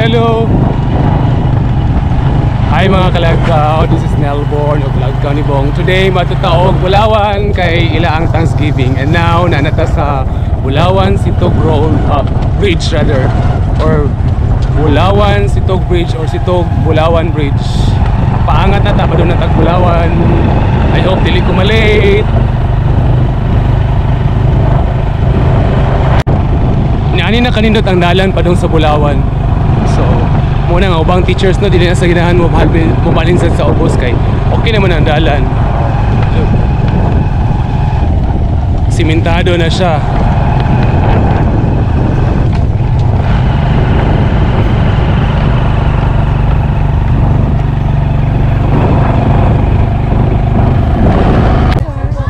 Hello! Hi mga kalagkaw, this is Nelborn of Kalagkaw ni Bong. Today matutaog Bulawan kay ila ang Thanksgiving. And now nanata sa Bulawan Sitog Road, Bridge rather, or Bulawan Sitog Bridge or Sitog Bulawan Bridge. Paangat na ta, padung natag Bulawan. I hope dili ko malate. Ani na kanindot ang dalan padung sa Bulawan. So, muna nga ubang teachers no dili na sa ginahan mo mabalin sa ubos kay okay naman ang dalan. Simentado na siya.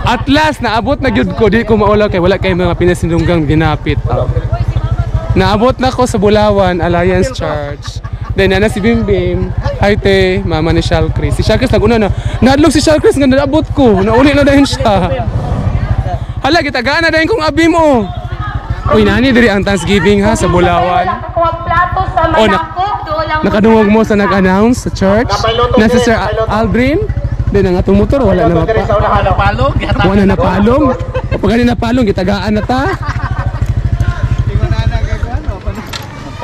At last naabot na gyud ko, di ko maulaw kay wala kay mga pinasindunggang ginapit. Naabot na ko sa Bulawan Alliance Church. Then na si Bim Bim, hi te, mama ni Shalcris. Si Shalcris nag-una na. Nadlog si Shalcris nga naabot ko. Nauli na dayon siya. Hala, gitagaan na dayon kong abi mo. Uy, nani diri ang Thanksgiving ha sa Bulawan. Oh, nakadungog mo sa nag-announce sa church. Na si Sir Aldrin. Then ang atong motor wala na mapa. Wala na napalong. O pag na napalong, gitagaan na ta.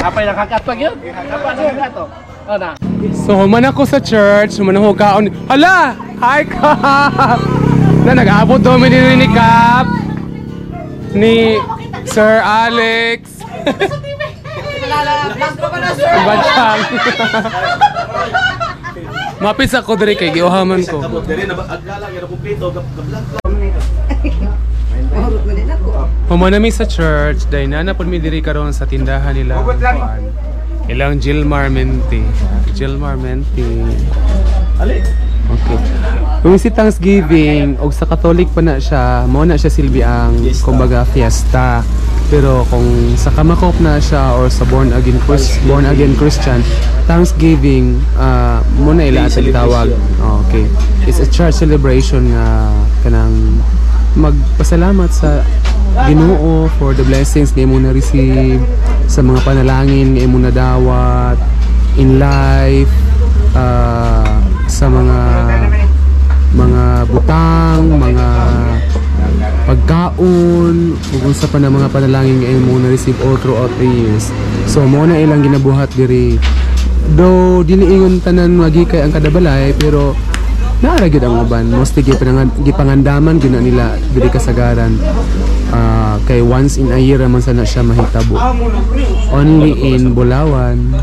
Apa yang kakak pag yun? Apa siya gato? Ana. So human ako sa church, human ako kaon. Hala! Hi Kap! Na nag-abot daw ni Kap ni Sir Alex. Bansang. Mapis ako diri kay giuhaman ko. Humanami sa church, dahil nanapon mi diri karon sa tindahan nila. Ilang Gilmar Menti. Gilmar Menti. Okay. Kung si Thanksgiving, og sa Catholic pa na siya, mao na siya silbi ang kumbaga fiesta. Pero kung sa Kamakop na siya or sa born again Christian, Thanksgiving mo na ila sa tawag. Okay. It's a church celebration nga kanang magpasalamat sa Ginoo for the blessings na imo na receive, sa mga panalangin na imo na dawat in life, sa mga butang, mga pagkaon, ug sa pa na mga panalangin nga imo na receive all throughout the years. So mo na ilang ginabuhat diri. Do dili ingon tanan magi kay ang kadabalay, pero naara gyud ang uban. Mostly gipangandaman gyud na nila diri kasagaran. Kay once in a year man sana siya mahitabo. Only in Bulawan.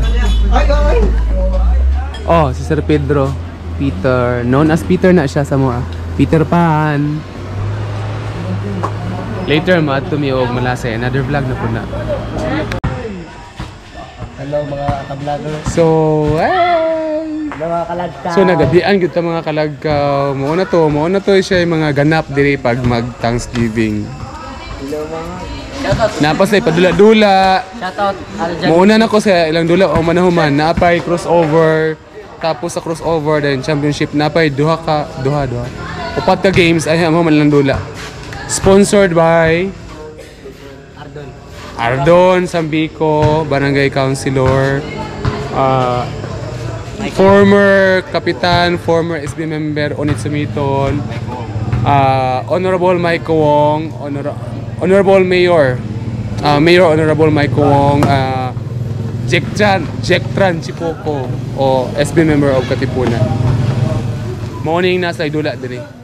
Oh, si Sir Pedro, Peter, known as Peter na siya sa mga Peter Pan. Later maadto mi og malasay another vlog na pud na. Hello mga ka-vlogger. So, mga kalagkaw. So nagabian gyud ta mga kalagkaw. Mao na to siya yung mga ganap diri pag mag Thanksgiving. Hello mga. Napasay padula-dula. Shoutout Aljan. Mauna na ko sa ilang dula o manahuman. Napay crossover. Tapos sa crossover then championship napay duha. Upat ka games ay mo man lang dula. Sponsored by Ardon Sambico, Barangay Councilor, former Kapitan, former SB member Onit Sumiton, Honorable Mike Wong, Honorable Mayor, Honorable Mike Wong, Jack Tran Chipoko, o SB member of Katipunan. Morning nasa idula din eh.